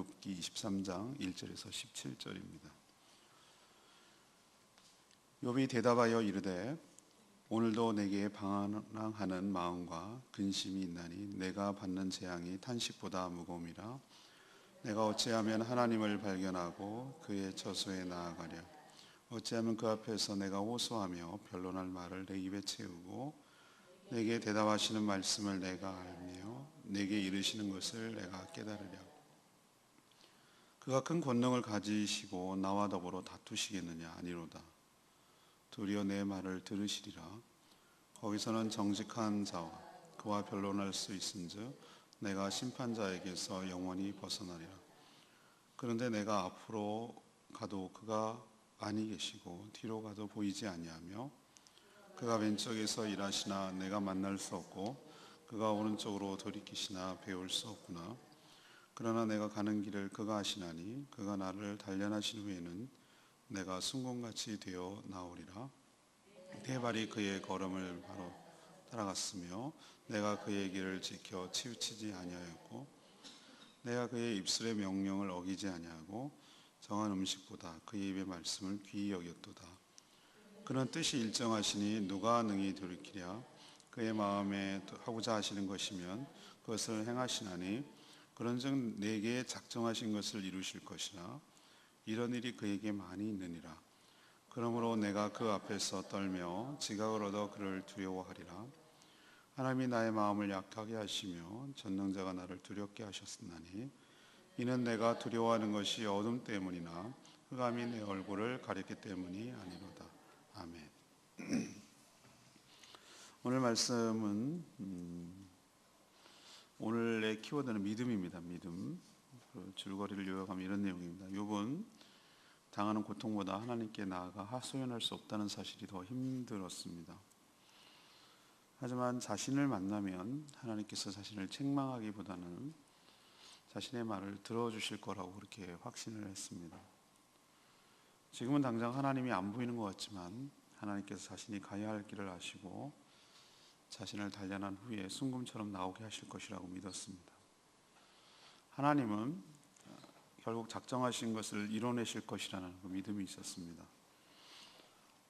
욥기 23장 1절에서 17절입니다. 욥이 대답하여 이르되 오늘도 내게 방황하는 마음과 근심이 있나니 내가 받는 재앙이 탄식보다 무거움이라. 내가 어찌하면 하나님을 발견하고 그의 처소에 나아가랴. 어찌하면 그 앞에서 내가 호소하며 변론할 말을 내 입에 채우고 내게 대답하시는 말씀을 내가 알며 내게 이르시는 것을 내가 깨달으랴. 그가 큰 권능을 가지시고 나와 더불어 다투시겠느냐? 아니로다. 도리어 내 말을 들으시리라. 거기서는 정직한 자와 그와 변론할 수 있은즉 내가 심판자에게서 영원히 벗어나리라. 그런데 내가 앞으로 가도 그가 아니 계시고 뒤로 가도 보이지 아니하며 그가 왼쪽에서 일하시나 내가 만날 수 없고 그가 오른쪽으로 돌이키시나 배울 수 없구나. 그러나 내가 가는 길을 그가 아시나니 그가 나를 단련하신 후에는 내가 순금같이 되어 나오리라. 내 발이 그의 걸음을 바로 따라갔으며 내가 그의 길을 지켜 치우치지 아니하였고 내가 그의 입술의 명령을 어기지 아니하고 정한 음식보다 그의 입의 말씀을 귀히 여겼도다. 그는 뜻이 일정하시니 누가 능히 돌이키랴. 그의 마음에 하고자 하시는 것이면 그것을 행하시나니 그런즉 내게 작정하신 것을 이루실 것이나 이런 일이 그에게 많이 있느니라. 그러므로 내가 그 앞에서 떨며 지각을 얻어 그를 두려워하리라. 하나님이 나의 마음을 약하게 하시며 전능자가 나를 두렵게 하셨으나니 이는 내가 두려워하는 것이 어둠 때문이나 흑암이 내 얼굴을 가렸기 때문이 아니로다. 아멘. 오늘 말씀은 오늘의 키워드는 믿음입니다. 믿음. 줄거리를 요약하면 이런 내용입니다. 욥은 당하는 고통보다 하나님께 나아가 하소연할 수 없다는 사실이 더 힘들었습니다. 하지만 자신을 만나면 하나님께서 자신을 책망하기보다는 자신의 말을 들어주실 거라고 그렇게 확신을 했습니다. 지금은 당장 하나님이 안 보이는 것 같지만 하나님께서 자신이 가야 할 길을 아시고 자신을 단련한 후에 순금처럼 나오게 하실 것이라고 믿었습니다. 하나님은 결국 작정하신 것을 이뤄내실 것이라는 그 믿음이 있었습니다.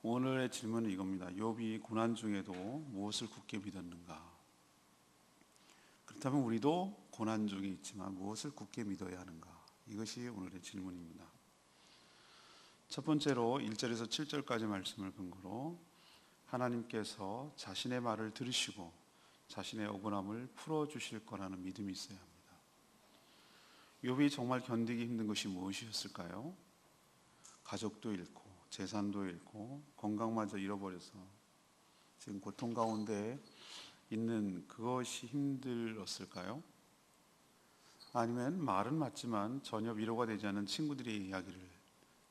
오늘의 질문은 이겁니다. 욥이 고난 중에도 무엇을 굳게 믿었는가? 그렇다면 우리도 고난 중에 있지만 무엇을 굳게 믿어야 하는가? 이것이 오늘의 질문입니다. 첫 번째로 1절에서 7절까지 말씀을 근거로 하나님께서 자신의 말을 들으시고 자신의 억울함을 풀어주실 거라는 믿음이 있어야 합니다. 욥이 정말 견디기 힘든 것이 무엇이었을까요? 가족도 잃고 재산도 잃고 건강마저 잃어버려서 지금 고통 가운데 있는 그것이 힘들었을까요? 아니면 말은 맞지만 전혀 위로가 되지 않는 친구들의 이야기를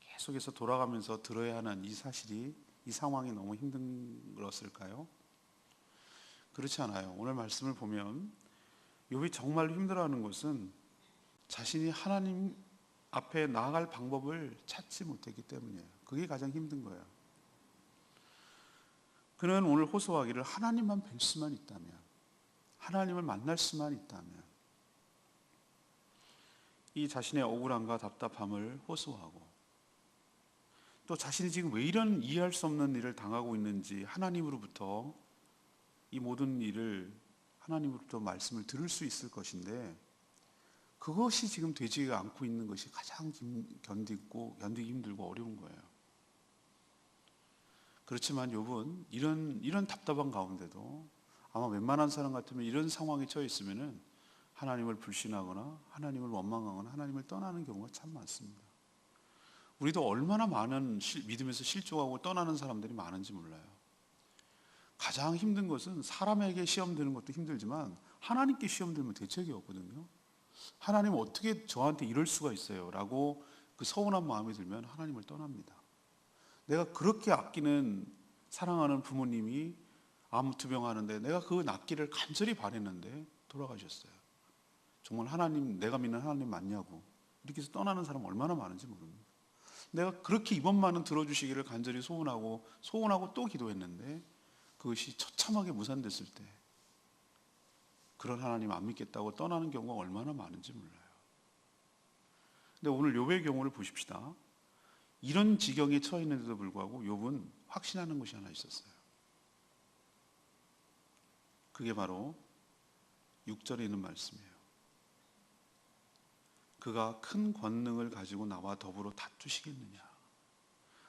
계속해서 돌아가면서 들어야 하는 이 사실이, 이 상황이 너무 힘들었을까요? 그렇지 않아요. 오늘 말씀을 보면 욥이 정말 힘들어하는 것은 자신이 하나님 앞에 나아갈 방법을 찾지 못했기 때문이에요. 그게 가장 힘든 거예요. 그는 오늘 호소하기를 하나님만 뵐 수만 있다면, 하나님을 만날 수만 있다면 이 자신의 억울함과 답답함을 호소하고 또 자신이 지금 왜 이런 이해할 수 없는 일을 당하고 있는지 하나님으로부터 이 모든 일을 하나님으로부터 말씀을 들을 수 있을 것인데 그것이 지금 되지가 않고 있는 것이 가장 견디기 힘들고 어려운 거예요. 그렇지만 욥은 이런 답답한 가운데도 아마 웬만한 사람 같으면 이런 상황에 처해 있으면은 하나님을 불신하거나 하나님을 원망하거나 하나님을 떠나는 경우가 참 많습니다. 우리도 얼마나 많은 믿음에서 실족하고 떠나는 사람들이 많은지 몰라요. 가장 힘든 것은 사람에게 시험 드는 것도 힘들지만 하나님께 시험 들면 대책이 없거든요. 하나님 어떻게 저한테 이럴 수가 있어요? 라고 그 서운한 마음이 들면 하나님을 떠납니다. 내가 그렇게 아끼는 사랑하는 부모님이 암투병하는데 내가 그 낫기를 간절히 바랬는데 돌아가셨어요. 정말 하나님, 내가 믿는 하나님 맞냐고 이렇게 해서 떠나는 사람 얼마나 많은지 모릅니다. 내가 그렇게 이번만은 들어주시기를 간절히 소원하고 또 기도했는데 그것이 처참하게 무산됐을 때 그런 하나님 안 믿겠다고 떠나는 경우가 얼마나 많은지 몰라요. 근데 오늘 욥의 경우를 보십시다. 이런 지경에 처해 있는데도 불구하고 욥은 확신하는 것이 하나 있었어요. 그게 바로 6절에 있는 말씀이에요. 그가 큰 권능을 가지고 나와 더불어 다투시겠느냐.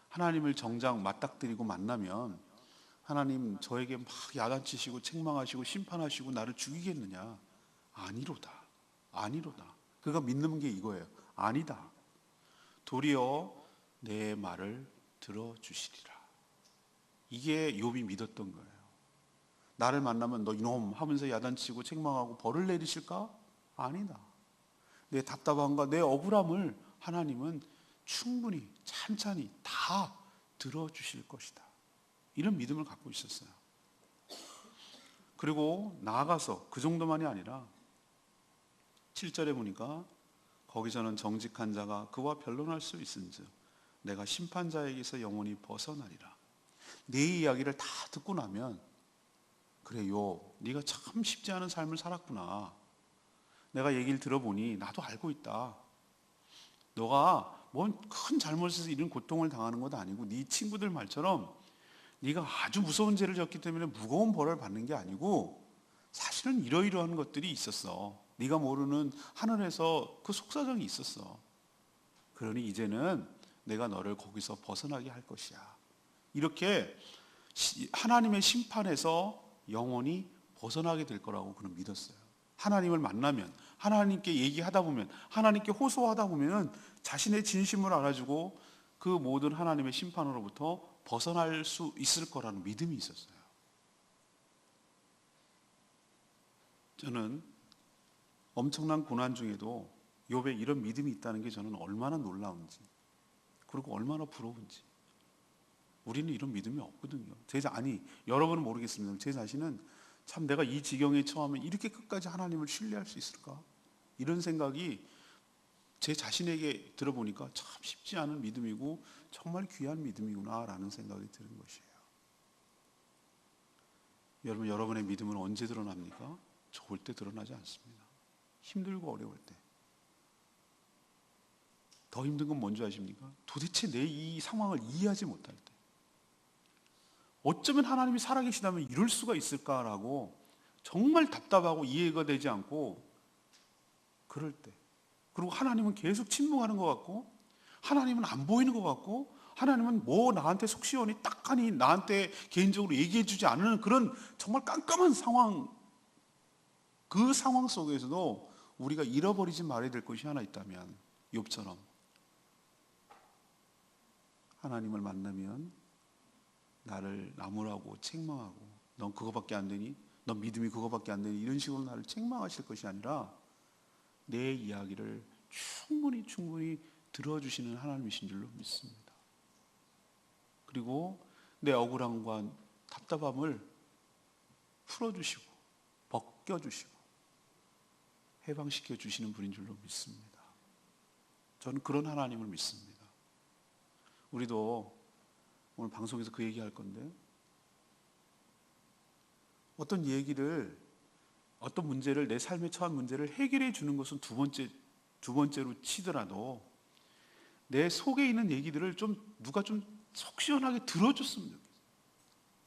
하나님을 정작 맞닥뜨리고 만나면 하나님 저에게 막 야단치시고 책망하시고 심판하시고 나를 죽이겠느냐. 아니로다. 아니로다. 그가 믿는 게 이거예요. 아니다. 도리어 내 말을 들어주시리라. 이게 욥이 믿었던 거예요. 나를 만나면 너 이놈 하면서 야단치고 책망하고 벌을 내리실까? 아니다. 내 답답함과 내 억울함을 하나님은 충분히 찬찬히 다 들어주실 것이다. 이런 믿음을 갖고 있었어요. 그리고 나아가서 그 정도만이 아니라 7절에 보니까 거기서는 정직한 자가 그와 변론할 수 있은즉 내가 심판자에게서 영원히 벗어나리라. 내 이야기를 다 듣고 나면 그래요, 네가 참 쉽지 않은 삶을 살았구나. 내가 얘기를 들어보니 나도 알고 있다. 너가 뭔 큰 잘못에서 이런 고통을 당하는 것도 아니고 네 친구들 말처럼 네가 아주 무서운 죄를 졌기 때문에 무거운 벌을 받는 게 아니고 사실은 이러이러한 것들이 있었어. 네가 모르는 하늘에서 그 속사정이 있었어. 그러니 이제는 내가 너를 거기서 벗어나게 할 것이야. 이렇게 하나님의 심판에서 영원히 벗어나게 될 거라고 그는 믿었어요. 하나님을 만나면, 하나님께 얘기하다 보면, 하나님께 호소하다 보면 자신의 진심을 알아주고 그 모든 하나님의 심판으로부터 벗어날 수 있을 거라는 믿음이 있었어요. 저는 엄청난 고난 중에도 욥에 이런 믿음이 있다는 게 저는 얼마나 놀라운지, 그리고 얼마나 부러운지. 우리는 이런 믿음이 없거든요. 여러분은 모르겠습니다. 제 자신은 참 내가 이 지경에 처하면 이렇게 끝까지 하나님을 신뢰할 수 있을까? 이런 생각이 제 자신에게 들어보니까 참 쉽지 않은 믿음이고 정말 귀한 믿음이구나라는 생각이 드는 것이에요. 여러분, 여러분의 믿음은 언제 드러납니까? 좋을 때 드러나지 않습니다. 힘들고 어려울 때. 더 힘든 건 뭔지 아십니까? 도대체 내 이 상황을 이해하지 못할 때. 어쩌면 하나님이 살아계시다면 이럴 수가 있을까라고 정말 답답하고 이해가 되지 않고 그럴 때. 그리고 하나님은 계속 침묵하는 것 같고 하나님은 안 보이는 것 같고 하나님은 뭐 나한테 속시원히 딱하니 나한테 개인적으로 얘기해 주지 않는 그런 정말 깜깜한 상황, 그 상황 속에서도 우리가 잃어버리지 말아야 될 것이 하나 있다면 욥처럼 하나님을 만나면 나를 나무라고 책망하고 넌 그거밖에 안 되니? 넌 믿음이 그거밖에 안 되니? 이런 식으로 나를 책망하실 것이 아니라 내 이야기를 충분히 들어주시는 하나님이신 줄로 믿습니다. 그리고 내 억울함과 답답함을 풀어주시고 벗겨주시고 해방시켜 주시는 분인 줄로 믿습니다. 저는 그런 하나님을 믿습니다. 우리도 오늘 방송에서 그 얘기할 건데 어떤 문제를 내 삶에 처한 문제를 해결해 주는 것은 두 번째로 치더라도 내 속에 있는 얘기들을 누가 좀 속 시원하게 들어줬으면 좋겠어요.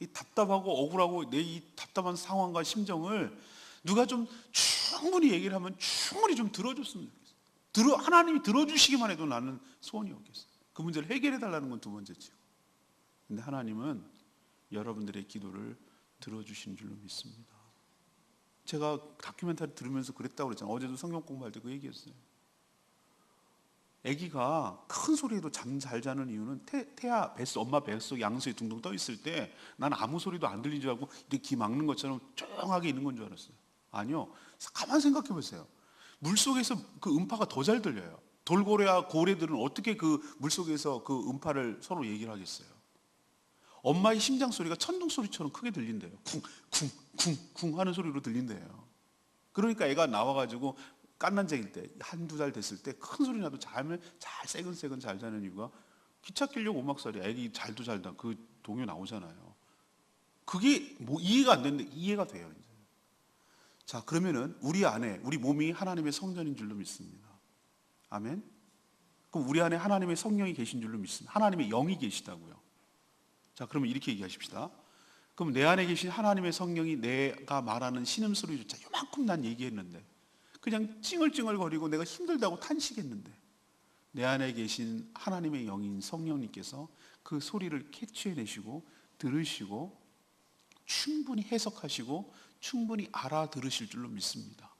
이 답답하고 억울하고 내 이 답답한 상황과 심정을 누가 좀 충분히 얘기를 하면 충분히 좀 들어줬으면 좋겠어요. 하나님이 들어주시기만 해도 나는 소원이 없겠어요. 그 문제를 해결해 달라는 건 두 번째죠. 근데 하나님은 여러분들의 기도를 들어주시는 줄로 믿습니다. 제가 다큐멘터리 들으면서 그랬다고 그랬잖아요. 어제도 성경 공부할 때 그 얘기했어요. 아기가 큰 소리에도 잠 잘 자는 이유는 엄마 뱃속 양수에 둥둥 떠 있을 때 난 아무 소리도 안 들린 줄 알고 이렇게 귀 막는 것처럼 조용하게 있는 건 줄 알았어요. 아니요. 가만 생각해 보세요. 물속에서 그 음파가 더 잘 들려요. 돌고래와 고래들은 어떻게 그 물속에서 그 음파를 서로 얘기를 하겠어요? 엄마의 심장 소리가 천둥 소리처럼 크게 들린대요. 쿵쿵쿵쿵 하는 소리로 들린대요. 그러니까 애가 나와가지고 깐난쟁일 때 한두 달 됐을 때 큰 소리 나도 잠을 잘 새근새근 잘 자는 이유가 기차 끼려고 오막살이 애기 잘도 잘다 그 동요 나오잖아요. 그게 뭐 이해가 안 되는데 이해가 돼요. 이제. 자, 그러면은 우리 몸이 하나님의 성전인 줄로 믿습니다. 아멘. 그럼 우리 안에 하나님의 성령이 계신 줄로 믿습니다. 하나님의 영이 계시다고요. 자, 그러면 이렇게 얘기하십시다. 그럼 내 안에 계신 하나님의 성령이 내가 말하는 신음소리조차 요만큼 난 얘기했는데 그냥 찡얼찡얼거리고 내가 힘들다고 탄식했는데 내 안에 계신 하나님의 영인 성령님께서 그 소리를 캐치해내시고 들으시고 충분히 해석하시고 충분히 알아들으실 줄로 믿습니다.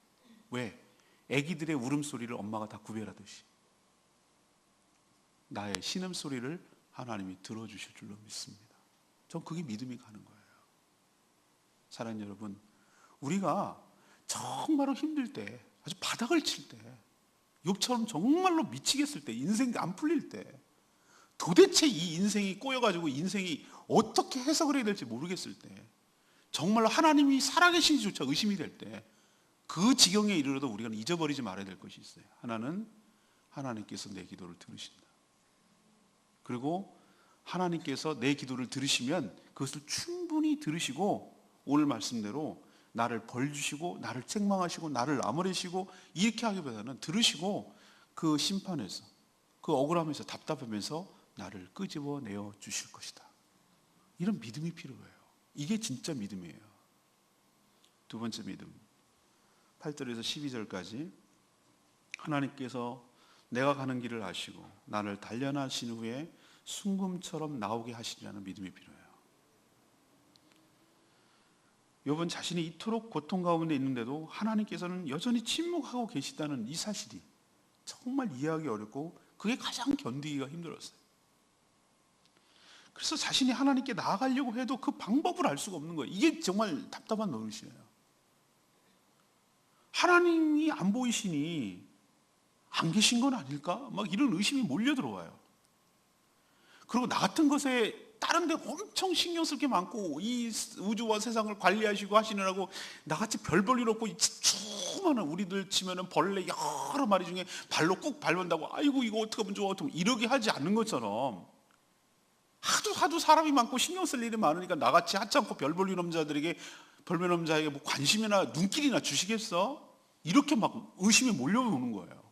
왜? 아기들의 울음소리를 엄마가 다 구별하듯이 나의 신음소리를 하나님이 들어주실 줄로 믿습니다. 전 그게 믿음이 가는 거예요. 사랑하는 여러분, 우리가 정말로 힘들 때, 아주 바닥을 칠 때, 욥처럼 정말로 미치겠을 때, 인생 안 풀릴 때, 도대체 이 인생이 꼬여가지고 인생이 어떻게 해석을 해야 될지 모르겠을 때, 정말로 하나님이 살아계신지조차 의심이 될 때, 그 지경에 이르러도 우리가 잊어버리지 말아야 될 것이 있어요. 하나는 하나님께서 내 기도를 들으신다. 그리고 하나님께서 내 기도를 들으시면 그것을 충분히 들으시고 오늘 말씀대로 나를 벌 주시고 나를 책망하시고 나를 나무래시고 이렇게 하기보다는 들으시고 그 심판에서 그 억울함에서 답답하면서 나를 끄집어내어 주실 것이다. 이런 믿음이 필요해요. 이게 진짜 믿음이에요. 두 번째 믿음, 8절에서 12절까지 하나님께서 내가 가는 길을 아시고 나를 단련하신 후에 순금처럼 나오게 하시리라는 믿음이 필요해요. 욥은 자신이 이토록 고통 가운데 있는데도 하나님께서는 여전히 침묵하고 계시다는 이 사실이 정말 이해하기 어렵고 그게 가장 견디기가 힘들었어요. 그래서 자신이 하나님께 나아가려고 해도 그 방법을 알 수가 없는 거예요. 이게 정말 답답한 노릇이에요. 하나님이 안 보이시니 안 계신 건 아닐까? 막 이런 의심이 몰려 들어와요. 그리고 나 같은 것에 다른 데 엄청 신경 쓸 게 많고 이 우주와 세상을 관리하시고 하시느라고 나같이 별 볼 일 없고 수많은 우리들 치면은 벌레 여러 마리 중에 발로 꾹 밟는다고 아이고 이거 어떻게 하면 좋아 이러게 하지 않는 것처럼 하도 사람이 많고 신경 쓸 일이 많으니까 나같이 하찮고 별 볼 일 없는 자들에게 별 볼 일 없는 자에게 뭐 관심이나 눈길이나 주시겠어? 이렇게 막 의심이 몰려오는 거예요.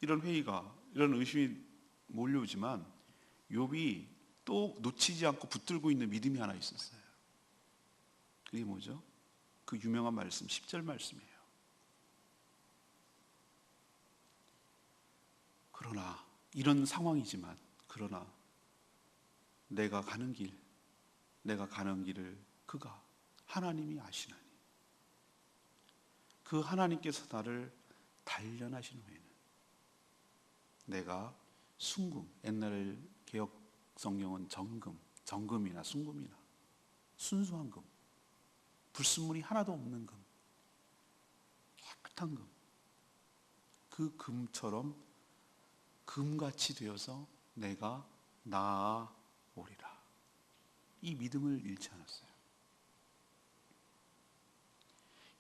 이런 회의가 이런 의심이 몰려오지만 욥이 또 놓치지 않고 붙들고 있는 믿음이 하나 있었어요. 그게 뭐죠? 그 유명한 말씀 10절 말씀이에요. 그러나 이런 상황이지만 그러나 내가 가는 길을 그가 하나님이 아시나니 그 하나님께서 나를 단련하신 후에는 내가 순금, 옛날 개혁 성경은 정금이나 순금이나 순수한 금, 불순물이 하나도 없는 금, 깨끗한 금, 그 금처럼 금같이 되어서 내가 나아오리라. 이 믿음을 잃지 않았어요.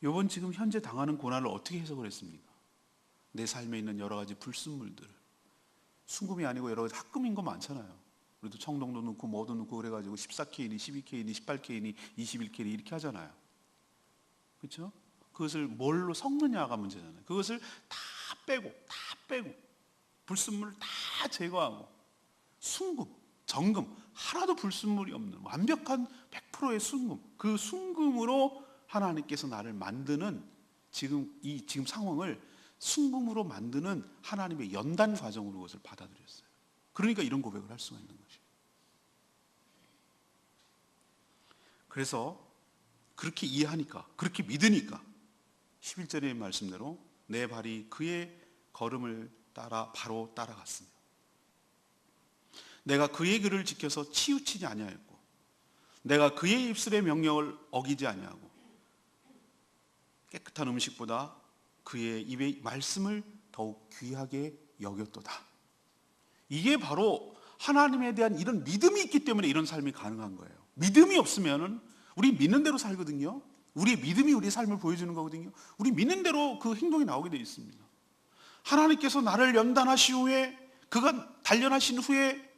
욥은 지금 현재 당하는 고난을 어떻게 해석을 했습니까? 내 삶에 있는 여러 가지 불순물들, 순금이 아니고 여러 가지 합금인 거 많잖아요. 우리도 청동도 넣고 뭐도 넣고 그래가지고 14K니 12K니 18K니 21K니 이렇게 하잖아요. 그렇죠? 그것을 뭘로 섞느냐가 문제잖아요. 그것을 다 빼고 불순물을 다 제거하고 순금, 정금 하나도 불순물이 없는 완벽한 100%의 순금, 그 순금으로 하나님께서 나를 만드는 지금 상황을 순금으로 만드는 하나님의 연단 과정으로 그것을 받아들였어요. 그러니까 이런 고백을 할 수가 있는 것이에요. 그래서 그렇게 이해하니까, 그렇게 믿으니까 11절의 말씀대로 내 발이 그의 걸음을 따라 바로 따라갔으며 내가 그의 글을 지켜서 치우치지 아니하였고 내가 그의 입술의 명령을 어기지 아니하고 깨끗한 음식보다 그의 입의 말씀을 더욱 귀하게 여겼도다. 이게 바로 하나님에 대한 이런 믿음이 있기 때문에 이런 삶이 가능한 거예요. 믿음이 없으면 우리 믿는 대로 살거든요. 우리의 믿음이 우리의 삶을 보여주는 거거든요. 우리 믿는 대로 그 행동이 나오게 되어 있습니다. 하나님께서 나를 연단하신 후에 그가 단련하신 후에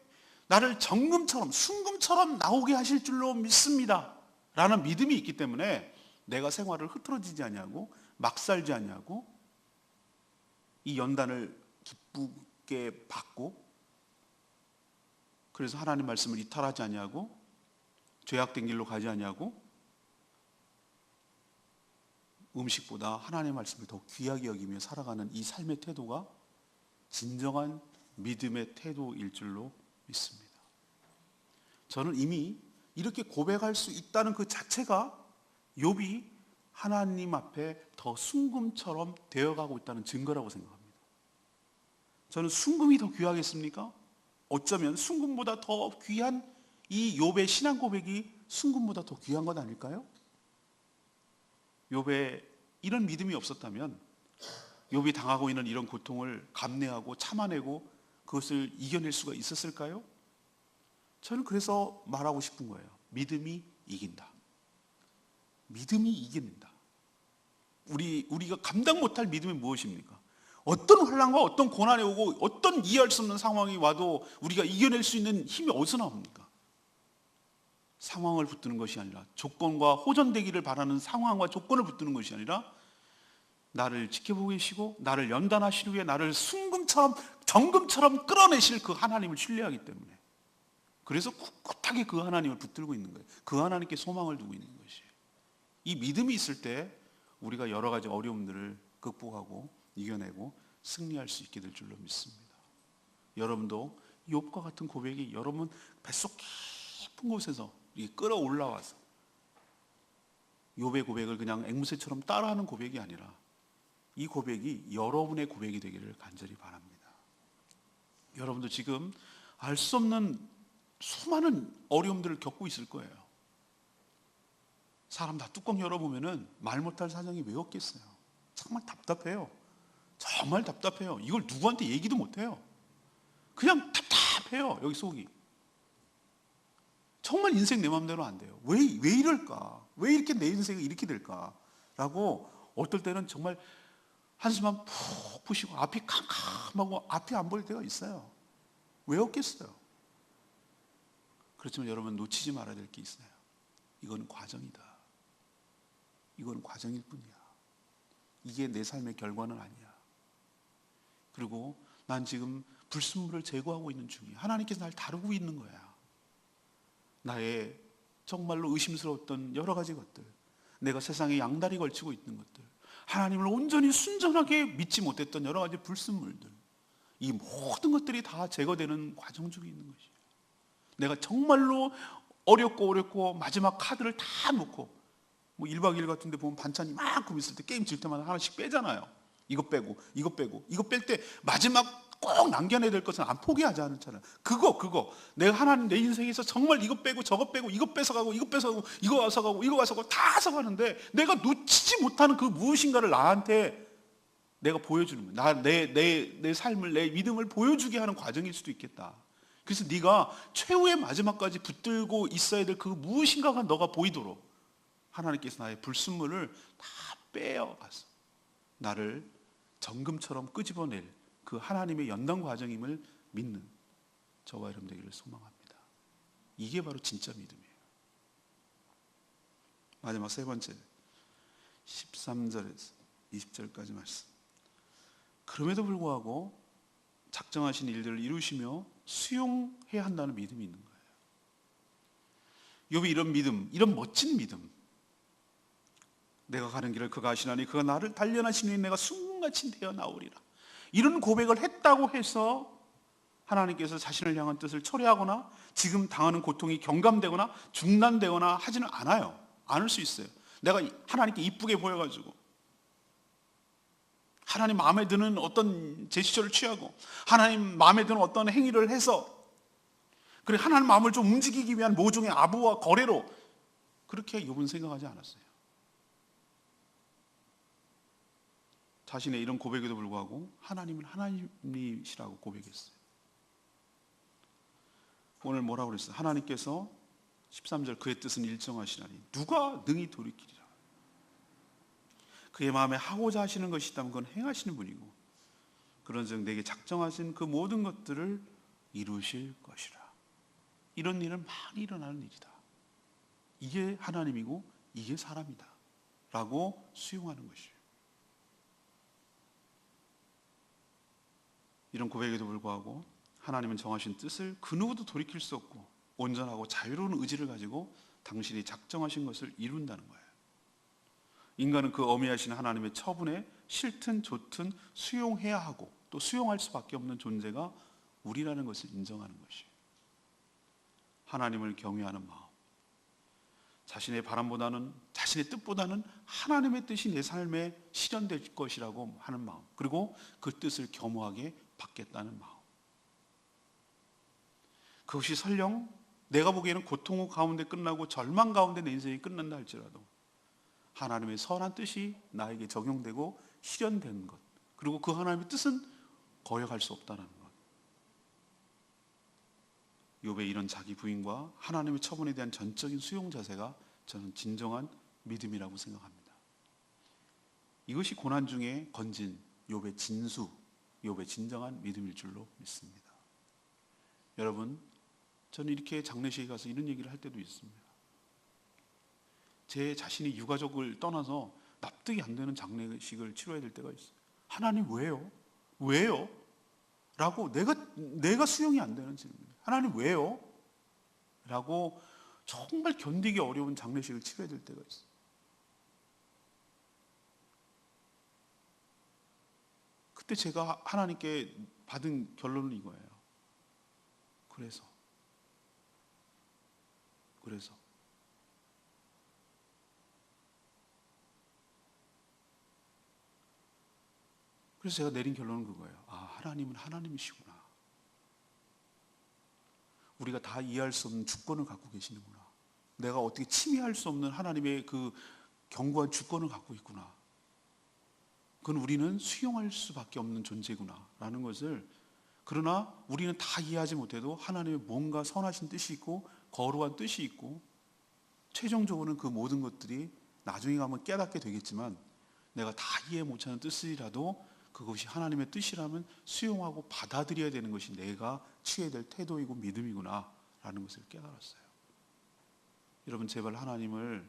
나를 정금처럼 순금처럼 나오게 하실 줄로 믿습니다 라는 믿음이 있기 때문에 내가 생활을 흐트러지지 아니하고 막 살지 아니하고 이 연단을 기쁘게 받고, 그래서 하나님 말씀을 이탈하지 아니하고 죄악된 길로 가지 아니하고 음식보다 하나님의 말씀을 더 귀하게 여기며 살아가는 이 삶의 태도가 진정한 믿음의 태도일 줄로 믿습니다. 저는 이미 이렇게 고백할 수 있다는 그 자체가 욥이 하나님 앞에 더 순금처럼 되어가고 있다는 증거라고 생각합니다. 저는 순금이 더 귀하겠습니까? 어쩌면 순금보다 더 귀한 이 욥의 신앙 고백이 순금보다 더 귀한 것 아닐까요? 욥에 이런 믿음이 없었다면 욥이 당하고 있는 이런 고통을 감내하고 참아내고 그것을 이겨낼 수가 있었을까요? 저는 그래서 말하고 싶은 거예요. 믿음이 이긴다. 믿음이 이긴다. 우리가 감당 못할 믿음이 무엇입니까? 어떤 환난과 어떤 고난이 오고 어떤 이해할 수 없는 상황이 와도 우리가 이겨낼 수 있는 힘이 어디서 나옵니까? 상황을 붙드는 것이 아니라, 조건과 호전되기를 바라는 상황과 조건을 붙드는 것이 아니라 나를 지켜보고 계시고 나를 연단하시기 위해 나를 순금처럼 정금처럼 끌어내실 그 하나님을 신뢰하기 때문에, 그래서 꿋꿋하게 그 하나님을 붙들고 있는 거예요. 그 하나님께 소망을 두고 있는 것이에요. 이 믿음이 있을 때 우리가 여러 가지 어려움들을 극복하고 이겨내고 승리할 수 있게 될 줄로 믿습니다. 여러분도 욥과 같은 고백이 여러분 뱃속 깊은 곳에서 끌어올라와서 욥의 고백을 그냥 앵무새처럼 따라하는 고백이 아니라 이 고백이 여러분의 고백이 되기를 간절히 바랍니다. 여러분도 지금 알 수 없는 수많은 어려움들을 겪고 있을 거예요. 사람 다 뚜껑 열어보면은 말 못할 사정이 왜 없겠어요. 정말 답답해요. 정말 답답해요. 이걸 누구한테 얘기도 못해요. 그냥 답답해요. 여기 속이. 정말 인생 내 마음대로 안 돼요. 왜 이럴까? 왜 이렇게 내 인생이 이렇게 될까? 라고 어떨 때는 정말 한숨만 푹 푸시고 앞이 캄캄하고 앞이 안 보일 때가 있어요. 왜 없겠어요? 그렇지만 여러분 놓치지 말아야 될 게 있어요. 이건 과정이다. 이건 과정일 뿐이야. 이게 내 삶의 결과는 아니야. 그리고 난 지금 불순물을 제거하고 있는 중이야. 하나님께서 날 다루고 있는 거야. 나의 정말로 의심스러웠던 여러 가지 것들, 내가 세상에 양다리 걸치고 있는 것들, 하나님을 온전히 순전하게 믿지 못했던 여러 가지 불순물들, 이 모든 것들이 다 제거되는 과정 중에 있는 것이에요. 내가 정말로 어렵고 마지막 카드를 다 놓고, 뭐 1박 2일 같은 데 보면 반찬 이만큼 있을 때 게임 질 때마다 하나씩 빼잖아요. 이거 빼고 이거 뺄 때 마지막 꼭 남겨내야 될 것은 안 포기하지 않잖아요. 그거 내가 하나님 내 인생에서 정말 이거 빼고 저거 빼고 이거 뺏어가고 이거 뺏어가고 이거 와서가고 이거 와서가고 다 써가는데 내가 놓치지 못하는 그 무엇인가를 나한테 내가 보여주는 거예요. 내 삶을, 내 믿음을 보여주게 하는 과정일 수도 있겠다. 그래서 네가 최후의 마지막까지 붙들고 있어야 될 그 무엇인가가 너가 보이도록 하나님께서 나의 불순물을 다 빼어가서 나를 정금처럼 끄집어낼 그 하나님의 연단 과정임을 믿는 저와 여러분 되기를 소망합니다. 이게 바로 진짜 믿음이에요. 마지막 세 번째 13절에서 20절까지 말씀. 그럼에도 불구하고 작정하신 일들을 이루시며 수용해야 한다는 믿음이 있는 거예요. 욥이 이런 믿음, 이런 멋진 믿음, 내가 가는 길을 그가 아시나니 그가 나를 단련하시니 내가 순금같이 되어 나오리라, 이런 고백을 했다고 해서 하나님께서 자신을 향한 뜻을 철회하거나 지금 당하는 고통이 경감되거나 중단되거나 하지는 않아요. 않을 수 있어요. 내가 하나님께 이쁘게 보여가지고 하나님 마음에 드는 어떤 제스처를 취하고 하나님 마음에 드는 어떤 행위를 해서, 그래 하나님 마음을 좀 움직이기 위한 모종의 아부와 거래로 그렇게 욥은 생각하지 않았어요. 자신의 이런 고백에도 불구하고 하나님은 하나님이시라고 고백했어요. 오늘 뭐라고 그랬어요? 하나님께서 13절 그의 뜻은 일정하시나니 누가 능히 돌이키리라. 그의 마음에 하고자 하시는 것이 있다면 그건 행하시는 분이고 그런즉 내게 작정하신 그 모든 것들을 이루실 것이라. 이런 일은 많이 일어나는 일이다. 이게 하나님이고 이게 사람이다 라고 수용하는 것이에요. 이런 고백에도 불구하고 하나님은 정하신 뜻을 그 누구도 돌이킬 수 없고 온전하고 자유로운 의지를 가지고 당신이 작정하신 것을 이룬다는 거예요. 인간은 그 어미하신 하나님의 처분에 싫든 좋든 수용해야 하고 또 수용할 수밖에 없는 존재가 우리라는 것을 인정하는 것이에요. 하나님을 경외하는 마음, 자신의 바람보다는 자신의 뜻보다는 하나님의 뜻이 내 삶에 실현될 것이라고 하는 마음, 그리고 그 뜻을 겸허하게 받겠다는 마음. 그것이 설령 내가 보기에는 고통 가운데 끝나고 절망 가운데 내 인생이 끝난다 할지라도 하나님의 선한 뜻이 나에게 적용되고 실현되는 것, 그리고 그 하나님의 뜻은 거역할 수 없다는 것. 욥의 이런 자기 부인과 하나님의 처분에 대한 전적인 수용 자세가 저는 진정한 믿음이라고 생각합니다. 이것이 고난 중에 건진 욥의 진수, 욥의 진정한 믿음일 줄로 믿습니다. 여러분, 저는 이렇게 장례식에 가서 이런 얘기를 할 때도 있습니다. 제 자신이 유가족을 떠나서 납득이 안 되는 장례식을 치러야 될 때가 있어요. 하나님 왜요? 왜요? 라고 내가 수용이 안 되는 질문이에요. 하나님 왜요? 라고 정말 견디기 어려운 장례식을 치러야 될 때가 있어요. 그때 제가 하나님께 받은 결론은 이거예요. 그래서 제가 내린 결론은 그거예요. 하나님은 하나님이시구나. 우리가 다 이해할 수 없는 주권을 갖고 계시는구나. 내가 어떻게 침해할 수 없는 하나님의 그 견고한 주권을 갖고 있구나. 그건 우리는 수용할 수밖에 없는 존재구나 라는 것을, 그러나 우리는 다 이해하지 못해도 하나님의 뭔가 선하신 뜻이 있고 거룩한 뜻이 있고, 최종적으로는 그 모든 것들이 나중에 가면 깨닫게 되겠지만 내가 다 이해 못하는 뜻이라도 그것이 하나님의 뜻이라면 수용하고 받아들여야 되는 것이 내가 취해야 될 태도이고 믿음이구나 라는 것을 깨달았어요. 여러분, 제발 하나님을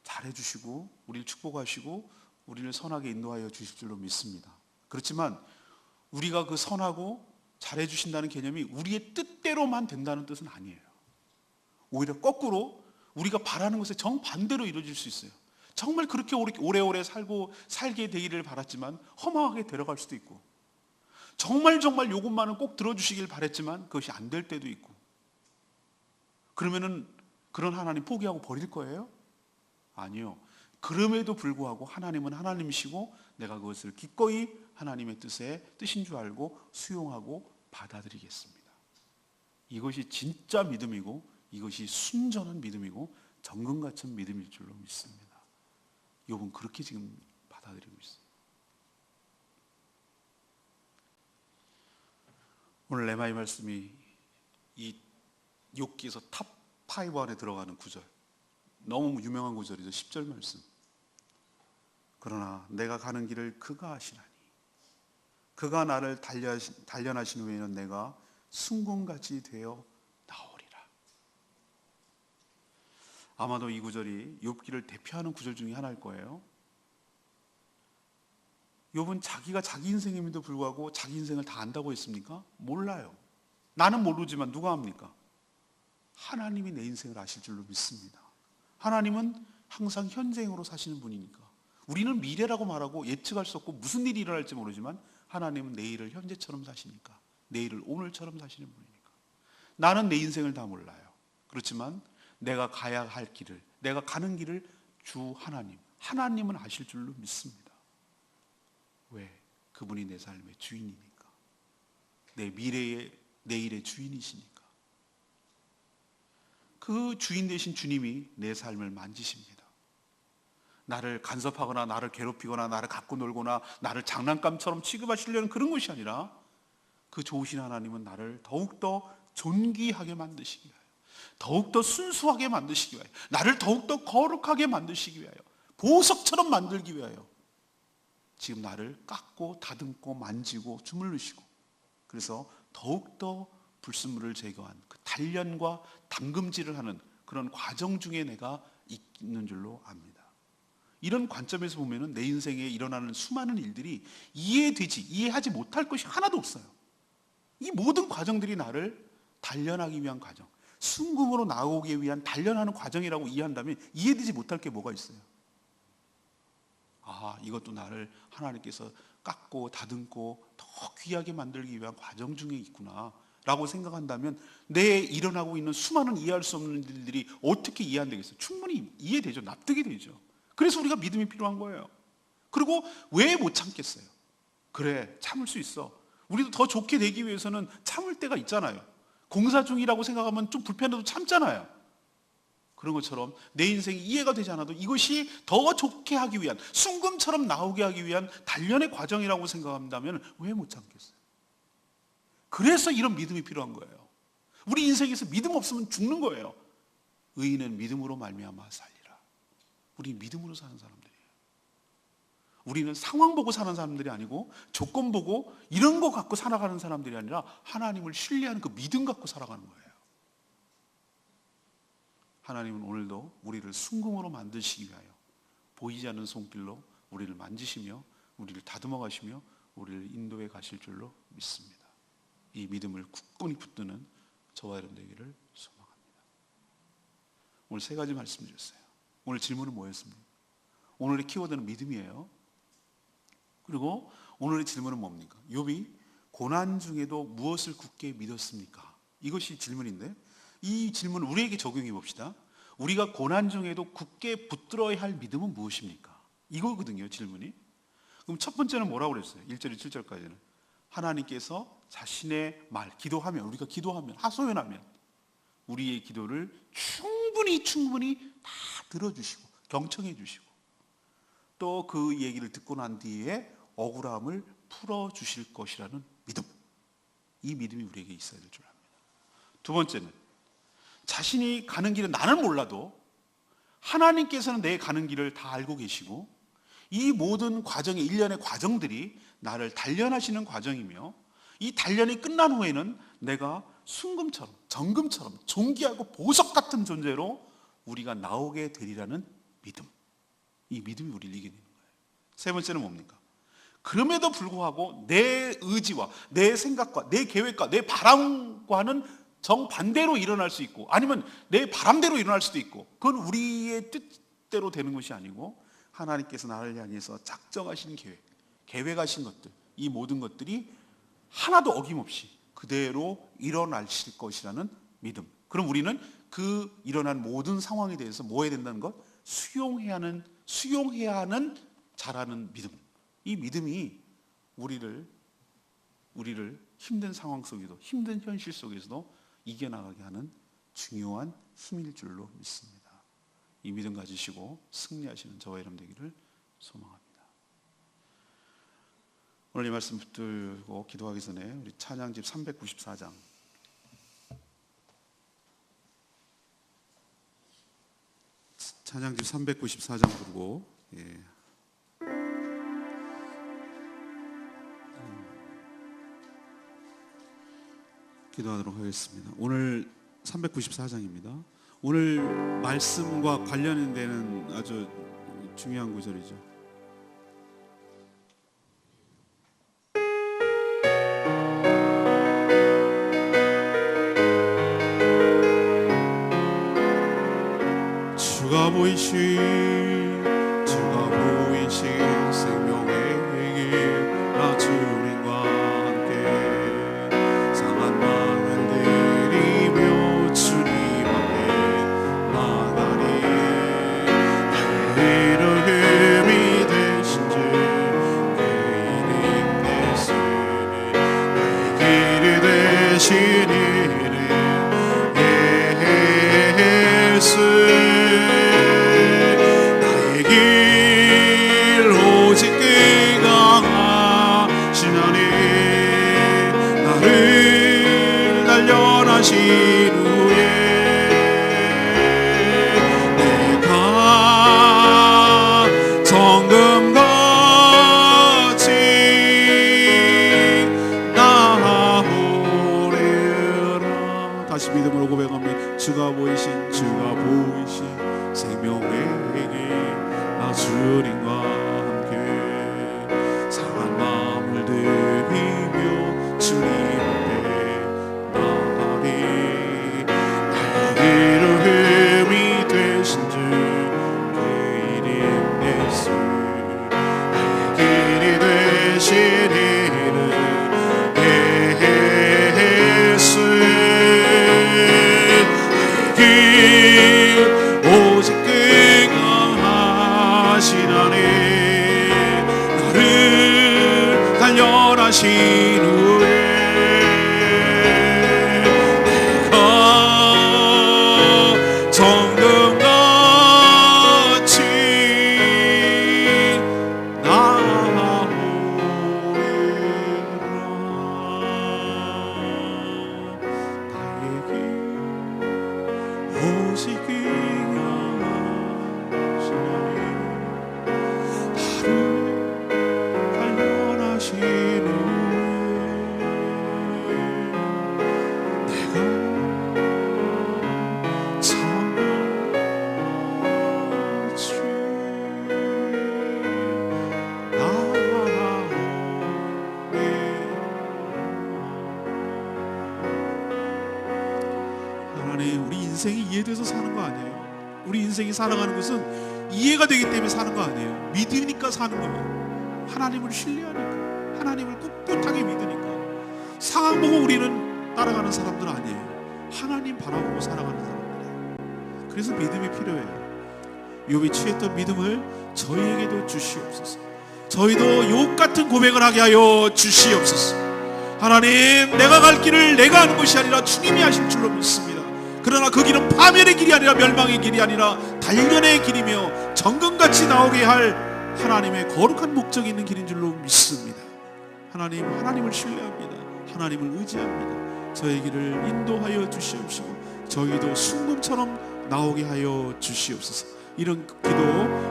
잘해주시고 우리를 축복하시고 우리를 선하게 인도하여 주실 줄로 믿습니다. 그렇지만 우리가 그 선하고 잘해주신다는 개념이 우리의 뜻대로만 된다는 뜻은 아니에요. 오히려 거꾸로 우리가 바라는 것에 정반대로 이루어질 수 있어요. 정말 그렇게 오래오래 살게 되기를 바랐지만 허망하게 데려갈 수도 있고, 정말 요것만은 꼭 들어주시길 바랬지만 그것이 안 될 때도 있고. 그러면은 그런 하나님 포기하고 버릴 거예요? 아니요. 그럼에도 불구하고 하나님은 하나님이시고 내가 그것을 기꺼이 하나님의 뜻인 줄 알고 수용하고 받아들이겠습니다. 이것이 진짜 믿음이고 이것이 순전한 믿음이고 정금 같은 믿음일 줄로 믿습니다. 욥은 그렇게 지금 받아들이고 있어요. 오늘 레마의 말씀이 이 욥기에서 탑 5 안에 들어가는 구절, 너무 유명한 구절이죠. 10절 말씀. 그러나 내가 가는 길을 그가 아시나니 그가 나를 단련하신 후에는 내가 순금같이 되어 나오리라. 아마도 이 구절이 욥기를 대표하는 구절 중에 하나일 거예요. 욥은 자기가 자기 인생임에도 불구하고 자기 인생을 다 안다고 했습니까? 몰라요. 나는 모르지만 누가 합니까? 하나님이 내 인생을 아실 줄로 믿습니다. 하나님은 항상 현재형으로 사시는 분이니까. 우리는 미래라고 말하고 예측할 수 없고 무슨 일이 일어날지 모르지만 하나님은 내일을 현재처럼 사시니까, 내일을 오늘처럼 사시는 분이니까. 나는 내 인생을 다 몰라요. 그렇지만 내가 가야 할 길을, 내가 가는 길을 주 하나님은 아실 줄로 믿습니다. 왜? 그분이 내 삶의 주인이니까. 내 미래의, 내일의 주인이시니까. 그 주인 되신 주님이 내 삶을 만지십니다. 나를 간섭하거나 나를 괴롭히거나 나를 갖고 놀거나 나를 장난감처럼 취급하시려는 그런 것이 아니라 그 좋으신 하나님은 나를 더욱더 존귀하게 만드시기 위하여, 더욱더 순수하게 만드시기 위하여, 나를 더욱더 거룩하게 만드시기 위하여, 보석처럼 만들기 위하여 지금 나를 깎고 다듬고 만지고 주물르시고, 그래서 더욱더 불순물을 제거한 그 단련과 담금질을 하는 그런 과정 중에 내가 있는 줄로 압니다. 이런 관점에서 보면은 내 인생에 일어나는 수많은 일들이 이해하지 못할 것이 하나도 없어요. 이 모든 과정들이 나를 단련하기 위한 과정, 순금으로 나오기 위한 단련하는 과정이라고 이해한다면 이해되지 못할 게 뭐가 있어요? 아, 이것도 나를 하나님께서 깎고 다듬고 더 귀하게 만들기 위한 과정 중에 있구나 라고 생각한다면 내 일어나고 있는 수많은 이해할 수 없는 일들이 어떻게 이해 안 되겠어요? 충분히 이해되죠. 납득이 되죠. 그래서 우리가 믿음이 필요한 거예요. 그리고 왜 못 참겠어요? 그래, 참을 수 있어. 우리도 더 좋게 되기 위해서는 참을 때가 있잖아요. 공사 중이라고 생각하면 좀 불편해도 참잖아요. 그런 것처럼 내 인생이 이해가 되지 않아도 이것이 더 좋게 하기 위한, 순금처럼 나오게 하기 위한 단련의 과정이라고 생각한다면 왜 못 참겠어요? 그래서 이런 믿음이 필요한 거예요. 우리 인생에서 믿음 없으면 죽는 거예요. 의인은 믿음으로 말미암아 살리라. 우리 믿음으로 사는 사람들이에요. 우리는 상황 보고 사는 사람들이 아니고 조건 보고 이런 거 갖고 살아가는 사람들이 아니라 하나님을 신뢰하는 그 믿음 갖고 살아가는 거예요. 하나님은 오늘도 우리를 순금으로 만드시기 위하여 보이지 않는 손길로 우리를 만지시며 우리를 다듬어 가시며 우리를 인도해 가실 줄로 믿습니다. 이 믿음을 굳건히 붙드는 저와 여러분 되기를 소망합니다. 오늘 세 가지 말씀드렸어요. 오늘 질문은 뭐였습니까? 오늘의 키워드는 믿음이에요. 그리고 오늘의 질문은 뭡니까? 욥이 고난 중에도 무엇을 굳게 믿었습니까? 이것이 질문인데 이 질문을 우리에게 적용해 봅시다. 우리가 고난 중에도 굳게 붙들어야 할 믿음은 무엇입니까? 이거거든요, 질문이. 그럼 첫 번째는 뭐라고 그랬어요? 1절, 7절까지는 하나님께서 자신의 말, 기도하면, 우리가 기도하면, 하소연하면 우리의 기도를 충분히 다 들어주시고 경청해 주시고 또 그 얘기를 듣고 난 뒤에 억울함을 풀어주실 것이라는 믿음. 이 믿음이 우리에게 있어야 될 줄 압니다. 두 번째는 자신이 가는 길은 나는 몰라도 하나님께서는 내 가는 길을 다 알고 계시고 이 모든 과정의 일련의 과정들이 나를 단련하시는 과정이며 이 단련이 끝난 후에는 내가 순금처럼 정금처럼 존귀하고 보석 같은 존재로 우리가 나오게 되리라는 믿음. 이 믿음이 우리를 이기는 거예요. 세 번째는 뭡니까? 그럼에도 불구하고 내 의지와 내 생각과 내 계획과 내 바람과는 정반대로 일어날 수 있고 아니면 내 바람대로 일어날 수도 있고 그건 우리의 뜻대로 되는 것이 아니고 하나님께서 나를 향해서 작정하신 계획하신 것들, 이 모든 것들이 하나도 어김없이 그대로 일어나실 것이라는 믿음. 그럼 우리는 그 일어난 모든 상황에 대해서 뭐 해야 된다는 것? 수용해야 하는 잘하는 믿음. 이 믿음이 우리를 힘든 상황 속에도 힘든 현실 속에서도 이겨나가게 하는 중요한 힘일 줄로 믿습니다. 이 믿음 가지시고 승리하시는 저와 여러분 되기를 소망합니다. 오늘 이 말씀 붙들고 기도하기 전에 우리 찬양집 394장 찬양집 394장 부르고 기도하도록 하겠습니다. 오늘 394장입니다. 오늘 말씀과 관련되는 아주 중요한 구절이죠. 주가 보이신 생명의 길 나 주님과 함께 상한 마음을 들이며 주님 앞에 나가리 내 이름이 되신 주 그 이름 대신이 내 길이 되신 이름 예수 달려나신 후에 내가 정금같이 우리 인생이 이해돼서 사는 거 아니에요. 우리 인생이 살아가는 것은 이해가 되기 때문에 사는 거 아니에요. 믿으니까 사는 거예요. 하나님을 신뢰하니까, 하나님을 꿋꿋하게 믿으니까. 상황 보고 우리는 따라가는 사람들 아니에요. 하나님 바라보고 살아가는 사람들이에요. 그래서 믿음이 필요해요. 욥이 취했던 믿음을 저희에게도 주시옵소서. 저희도 욥 같은 고백을 하게 하여 주시옵소서. 하나님, 내가 갈 길을 내가 하는 것이 아니라 주님이 하실 줄로 믿습니다. 그러나 그 길은 파멸의 길이 아니라 멸망의 길이 아니라 단련의 길이며 정금같이 나오게 할 하나님의 거룩한 목적이 있는 길인 줄로 믿습니다. 하나님, 하나님을 신뢰합니다. 하나님을 의지합니다. 저의 길을 인도하여 주시옵시고 저희도 순금처럼 나오게 하여 주시옵소서. 이런 기도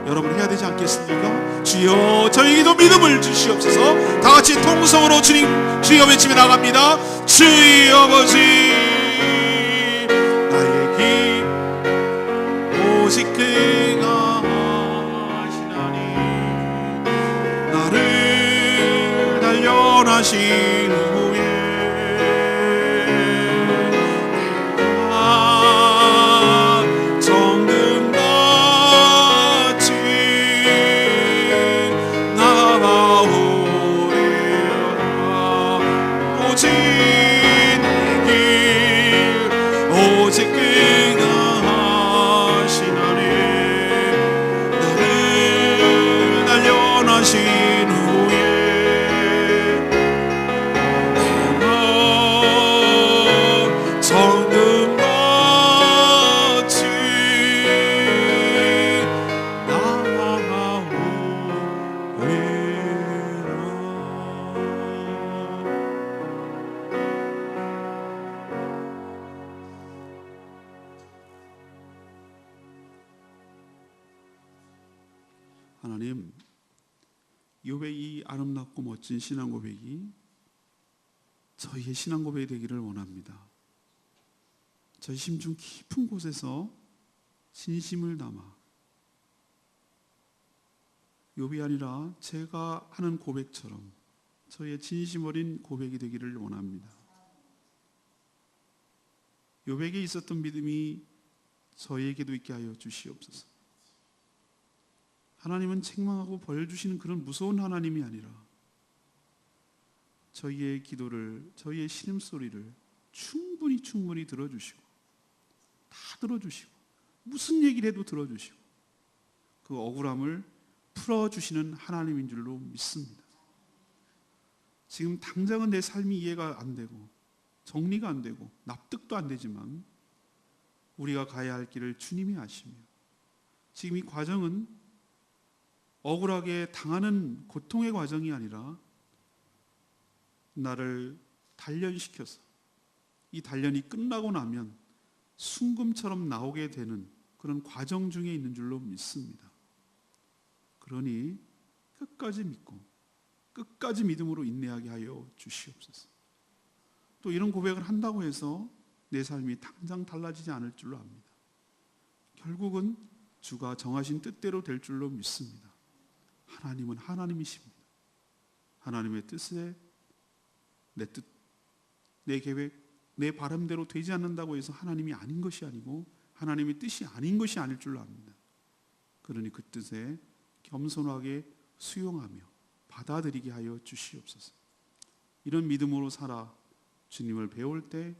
여러분 해야 되지 않겠습니까? 주여, 저에게도 믿음을 주시옵소서. 다 같이 통성으로 주님 주여 외치며 나갑니다. 주여 아버지, 나의 길 오직 그가 하시나니 나를 단련하신 후에 내가 정금같이 나아오리라. 오직 내 길 오직 그가 하시나니 나를 단련하신 후에 내가 정금같이 하나님, 욥의 이 아름답고 멋진 신앙 고백이 저희의 신앙 고백이 되기를 원합니다. 저희 심중 깊은 곳에서 진심을 담아 욥이 아니라 제가 하는 고백처럼 저희의 진심 어린 고백이 되기를 원합니다. 욥에게 있었던 믿음이 저희에게도 있게 하여 주시옵소서. 하나님은 책망하고 벌 주시는 그런 무서운 하나님이 아니라 저희의 기도를, 저희의 신음소리를 충분히 들어주시고, 다 들어주시고, 무슨 얘기를 해도 들어주시고, 그 억울함을 풀어주시는 하나님인 줄로 믿습니다. 지금 당장은 내 삶이 이해가 안 되고 정리가 안 되고 납득도 안 되지만 우리가 가야 할 길을 주님이 아시며, 지금 이 과정은 억울하게 당하는 고통의 과정이 아니라 나를 단련시켜서 이 단련이 끝나고 나면 순금처럼 나오게 되는 그런 과정 중에 있는 줄로 믿습니다. 그러니 끝까지 믿고 끝까지 믿음으로 인내하게 하여 주시옵소서. 또 이런 고백을 한다고 해서 내 삶이 당장 달라지지 않을 줄로 압니다. 결국은 주가 정하신 뜻대로 될 줄로 믿습니다. 하나님은 하나님이십니다. 하나님의 뜻에 내 뜻, 내 계획, 내 바람대로 되지 않는다고 해서 하나님이 아닌 것이 아니고 하나님의 뜻이 아닌 것이 아닐 줄로 압니다. 그러니 그 뜻에 겸손하게 수용하며 받아들이게 하여 주시옵소서. 이런 믿음으로 살아 주님을 배울 때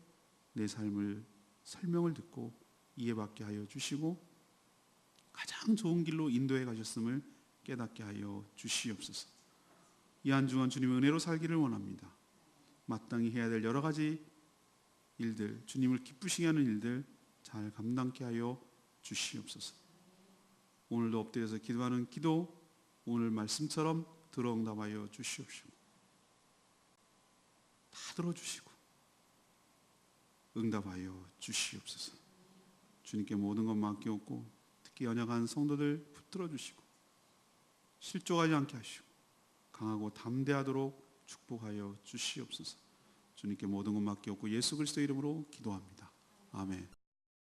내 삶을 설명을 듣고 이해받게 하여 주시고 가장 좋은 길로 인도해 가셨음을 깨닫게 하여 주시옵소서. 이 한 주간 주님의 은혜로 살기를 원합니다. 마땅히 해야 될 여러 가지 일들, 주님을 기쁘시게 하는 일들 잘 감당케 하여 주시옵소서. 오늘도 엎드려서 기도하는 기도, 오늘 말씀처럼 들어 응답하여 주시옵시고, 다 들어주시고 응답하여 주시옵소서. 주님께 모든 것 맡기옵고, 특히 연약한 성도들 붙들어 주시고 실족하지 않게 하시고 강하고 담대하도록 축복하여 주시옵소서. 주님께 모든 것 맡기옵고 예수 그리스도 이름으로 기도합니다. 아멘.